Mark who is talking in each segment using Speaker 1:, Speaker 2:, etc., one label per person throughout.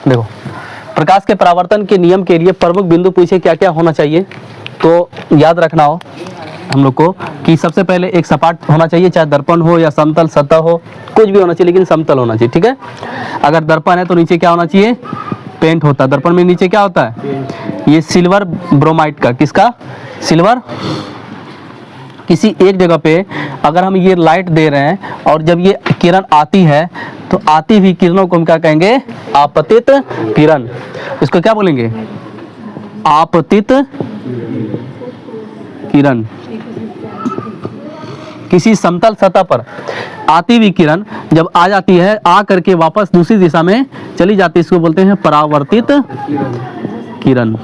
Speaker 1: देखो, प्रकाश के परावर्तन के नियम के लिए प्रमुख बिंदु पूछे क्या क्या होना चाहिए, तो याद रखना हो हम लोग को कि सबसे पहले एक सपाट होना चाहिए, चाहे दर्पण हो या समतल सतह हो, कुछ भी होना चाहिए लेकिन समतल होना चाहिए, ठीक है। अगर दर्पण है तो नीचे क्या होना चाहिए, पेंट होता है। दर्पण में नीचे क्या होता है, ये सिल्वर ब्रोमाइड का, किसका, सिल्वर। किसी एक जगह पे अगर हम ये लाइट दे रहे हैं और जब ये किरण आती है तो आती हुई किरणों को हम क्या कहेंगे, आपतित किरण। इसको क्या बोलेंगे, आपतित किरण। किसी समतल सतह पर आती हुई किरण जब आ जाती है, आ करके वापस दूसरी दिशा में चली जाती है, इसको बोलते हैं परावर्तित किरण।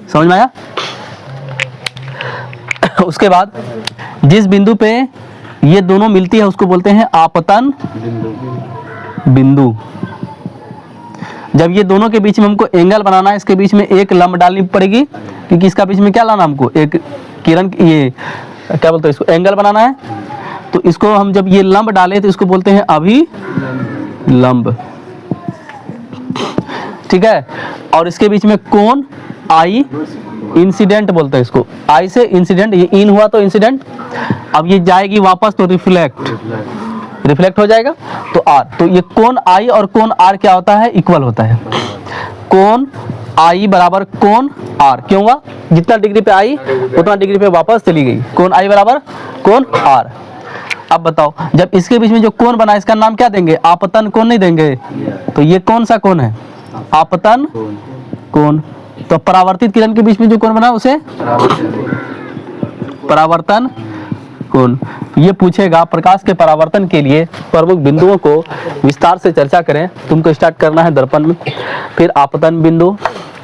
Speaker 1: समझ में आया। उसके बाद जिस बिंदु पे ये दोनों मिलती है उसको बोलते हैं आपतन बिंदु। जब ये दोनों के बीच में हमको एंगल बनाना है, इसके बीच में एक लंब डालनी पड़ेगी, क्योंकि इसका बीच में क्या लाना हमको, एक किरण, ये क्या बोलते हैं इसको, एंगल बनाना है। तो इसको हम जब ये लंब डाले तो इसको बोलते हैं अभिलंब, ठीक है। और इसके बीच में कोण आई इंसिडेंट बोलते हैं इसको, आई से इंसिडेंट, ये इन हुआ तो इंसिडेंट, अब ये जाएगी वापस तो रिफ्लेक्ट हो जाएगा तो आर। तो ये कोण आई और कोण आर क्या होता है, इक्वल होता है। कोण आई बराबर कोण आर, क्यों हुआ, जितना डिग्री पे आई उतना डिग्री पे वापस चली गई, कोण आई बराबर कोण आर। अब बताओ, जब इसके बीच में जो कोण बना इसका नाम क्या देंगे, आपतन कोण नहीं देंगे, तो ये कौन सा कोण है, आपतन कोण। तो परावर्तित किरण के बीच में जो कोण बना उसे परावर्तन कोण। ये पूछेगा प्रकाश के परावर्तन के लिए प्रमुख बिंदुओं को विस्तार से चर्चा करें। तुमको स्टार्ट करना है दर्पण में, फिर आपतन बिंदु,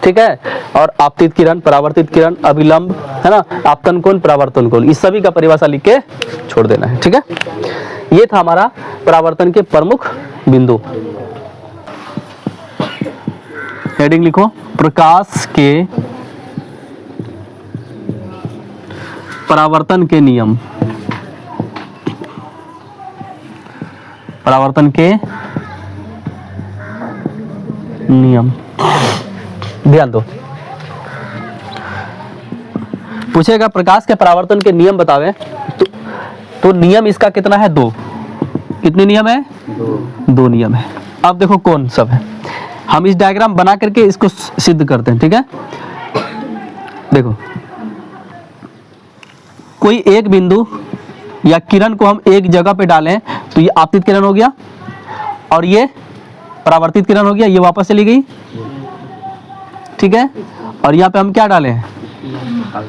Speaker 1: ठीक है, और आपतित किरण, परावर्तित किरण, अभिलंब, है ना, आपतन कोण, परावर्तन कोण, इस सभी का परिभाषा लिख के छोड़ देना है, ठीक है। ये था हमारा परावर्तन के प्रमुख बिंदु। हेडिंग लिखो, प्रकाश के परावर्तन के नियम। परावर्तन के नियम, ध्यान दो। पूछेगा प्रकाश के परावर्तन के नियम बतावे, तो नियम इसका कितना है, 2। कितने नियम है, 2 नियम है। अब देखो कौन सब है, हम इस डायग्राम बना करके इसको सिद्ध करते हैं, ठीक है। देखो, कोई एक बिंदु या किरण को हम एक जगह पे डालें तो ये आपतित किरण हो गया और ये परावर्तित किरण हो गया, ये वापस चली गई, ठीक है। और यहाँ पे हम क्या डाले हैं,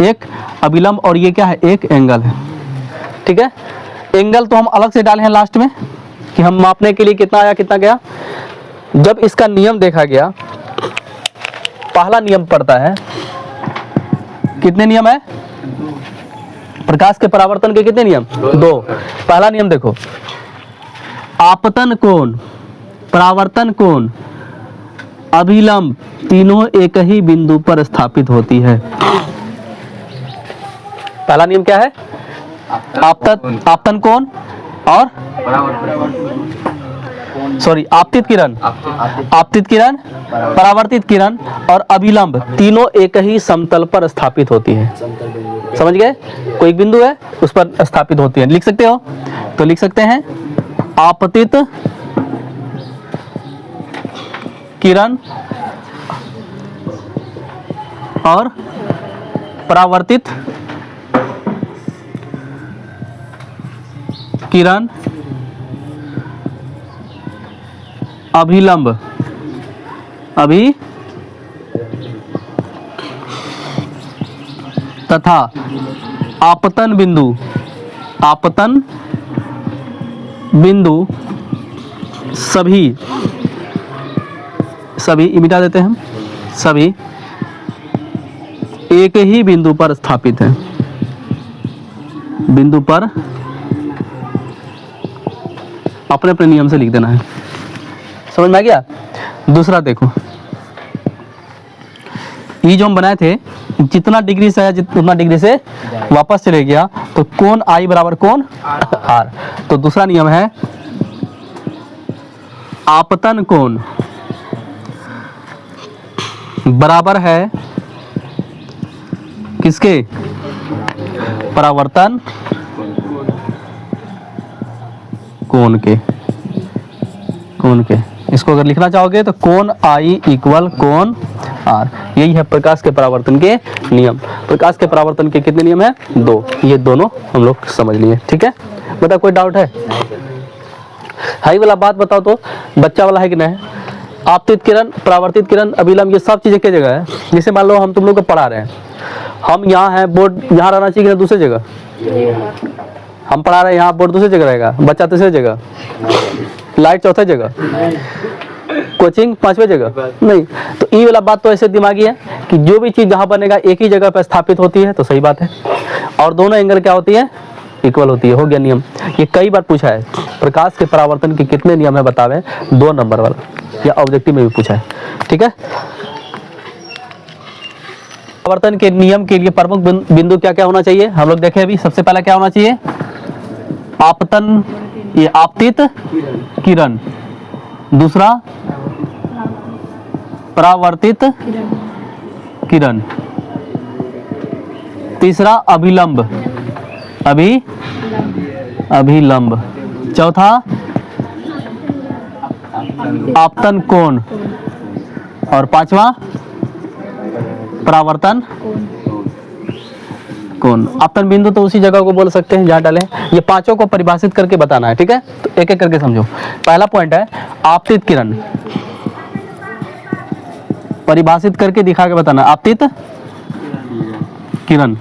Speaker 1: एक अभिलंब, और ये क्या है, एक एंगल है, ठीक है। एंगल तो हम अलग से डाले हैं लास्ट में कि हम मापने के लिए कितना आया कितना गया। जब इसका नियम देखा गया, पहला नियम पड़ता है, कितने नियम है, प्रकाश के परावर्तन के कितने नियम, 2। पहला नियम देखो, आपतन कोण, परावर्तन कोण, अभिलंब, तीनों एक ही बिंदु पर स्थापित होती है। पहला नियम क्या है, आपतन कोण और आपतित किरण, परावर्तित किरण और अभिलंब, तीनों एक ही समतल पर स्थापित होती है। समझ गए, कोई एक बिंदु है उस पर स्थापित होती है। लिख सकते हो, तो लिख सकते हैं आपतित किरण और परावर्तित किरण, अभिलंब, तथा आपतन बिंदु सभी मिटा देते हैं हम, सभी एक ही बिंदु पर स्थापित है, बिंदु पर अपने अपने नियम से लिख देना है। समझ में आ गया। दूसरा देखो, ये जो हम बनाए थे, जितना डिग्री से आया उतना डिग्री से वापस चले गया, तो कोण आई बराबर कोण आर। तो दूसरा नियम है आपतन कोण बराबर है किसके? परावर्तन कोण के। कोण के, इसको अगर लिखना चाहोगे तो कोण आई इक्वल कोण आर। यही है प्रकाश के परावर्तन के नियम। प्रकाश के परावर्तन के कितने नियम है? 2। ये दोनों हम लोग समझ लिए, ठीक है। बता, कोई डाउट है? हाई वाला बात बताओ तो, बच्चा वाला है कि नहीं? आपतित किरण, परावर्तित किरण, अभिलंब, ये सब चीजें किस जगह है? जैसे मान लो हम तुम लोग को पढ़ा रहे हैं, हम यहाँ हैं, बोर्ड यहाँ रहना चाहिए कि दूसरी जगह? हम पढ़ा रहे हैं यहाँ, बोर्ड दूसरी जगह रहेगा, बच्चा तीसरी जगह, लाइट चौथे जगह, कोचिंग 5वें जगह? नहीं। तो ये वाला बात तो ऐसे दिमागी है कि जो भी चीज जहाँ बनेगा एक ही जगह पर स्थापित होती है, तो सही बात है। और दोनों एंगल क्या होती है? इक्वल होती है। हो गया नियम। ये कई बार पूछा है, प्रकाश के परावर्तन के कितने नियम है बतावे, 2 नंबर वाला, या ऑब्जेक्टिव में भी पूछा है, ठीक है। परावर्तन के नियम के लिए प्रमुख बिंदु क्या क्या होना चाहिए, हम लोग देखें अभी। सबसे पहला क्या होना चाहिए? आपतन, ये आपतित किरण। दूसरा परावर्तित किरण। तीसरा अभिलंब, अभिलंब। चौथा आपतन कोण। और 5वां परावर्तन कोण। आपतन बिंदु तो उसी जगह को बोल सकते हैं जहां डाले। ये 5 को परिभाषित करके बताना है, ठीक है। तो एक एक करके समझो। पहला पॉइंट है आपतित किरण, परिभाषित करके दिखा के बताना। आपतित किरण,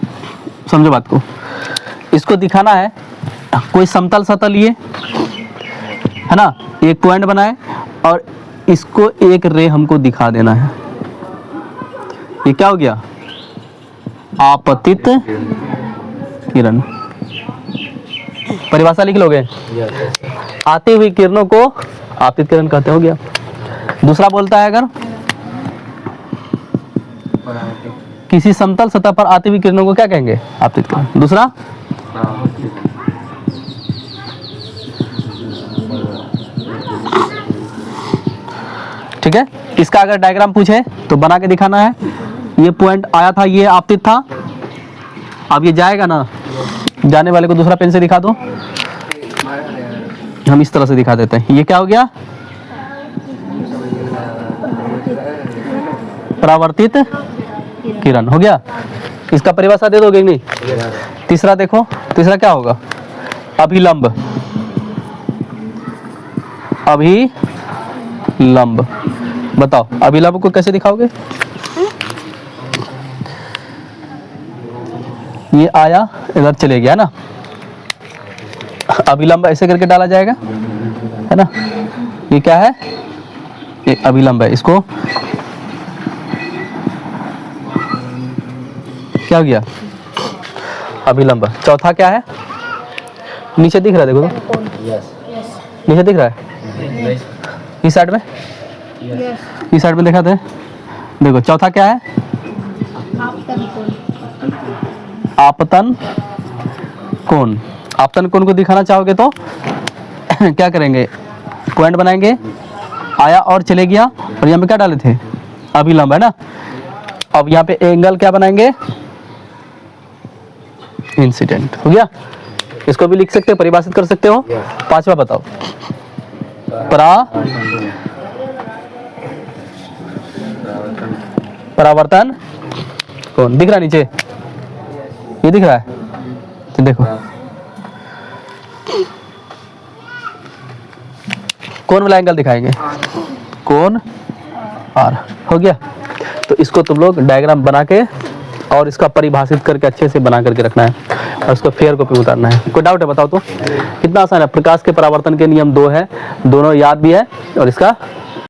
Speaker 1: समझो बात को। इसको दिखाना है, कोई समतल सतह लिए, है ना, एक पॉइंट बनाए और इसको एक रे हमको दिखा देना है। ये क्या हो गया? आपतित किरण। परिभाषा लिख लोगे? आती हुई किरणों को आपतित किरण कहते। हो गया। दूसरा बोलता है, अगर किसी समतल सतह पर आती हुई किरणों को क्या कहेंगे? आपतित किरण। दूसरा ठीक है। इसका अगर डायग्राम पूछे तो बना के दिखाना है। ये पॉइंट आया था, ये आपतित था, अब ये जाएगा ना, जाने वाले को दूसरा पेन से दिखा दो। हम इस तरह से दिखा देते हैं। ये क्या हो गया? परावर्तित किरण। हो गया। इसका परिभाषा दे दोगे नहीं? तीसरा देखो, तीसरा क्या होगा? अभिलंब, अभिलंब। बताओ अभिलंब को कैसे दिखाओगे? ये आया, इधर चले गया ना, अभिलंब ऐसे करके डाला जाएगा, है ना। ये क्या है? ये अभिलंब है। इसको क्या हो गया? अभिलंब। चौथा क्या है? नीचे दिख रहा है, देखो तो, नीचे दिख रहा है, इस साइड में, इस साइड में दिखाते हैं। देखो चौथा क्या है? आपतन कोण। आपतन कोण को दिखाना चाहोगे तो क्या करेंगे? पॉइंट बनाएंगे, आया और चले गया, और यहाँ पे क्या डाले थे? अभिलंब, है ना। अब यहाँ पे एंगल क्या बनाएंगे? इंसिडेंट। हो गया। इसको भी लिख सकते हो, परिभाषित कर सकते हो। 5वां बताओ। परावर्तन कोण। दिख रहा है नीचे? ये दिख रहा है? तो देखो कौन वाला एंगल दिखाएंगे? कोण आर। हो गया। तो इसको तुम लोग डायग्राम बना के और इसका परिभाषित करके अच्छे से बना करके रखना है, और उसको फेयर कॉपी उतारना है। कोई डाउट है बताओ तो? कितना आसान है। प्रकाश के परावर्तन के नियम 2 है, दोनों याद भी है और इसका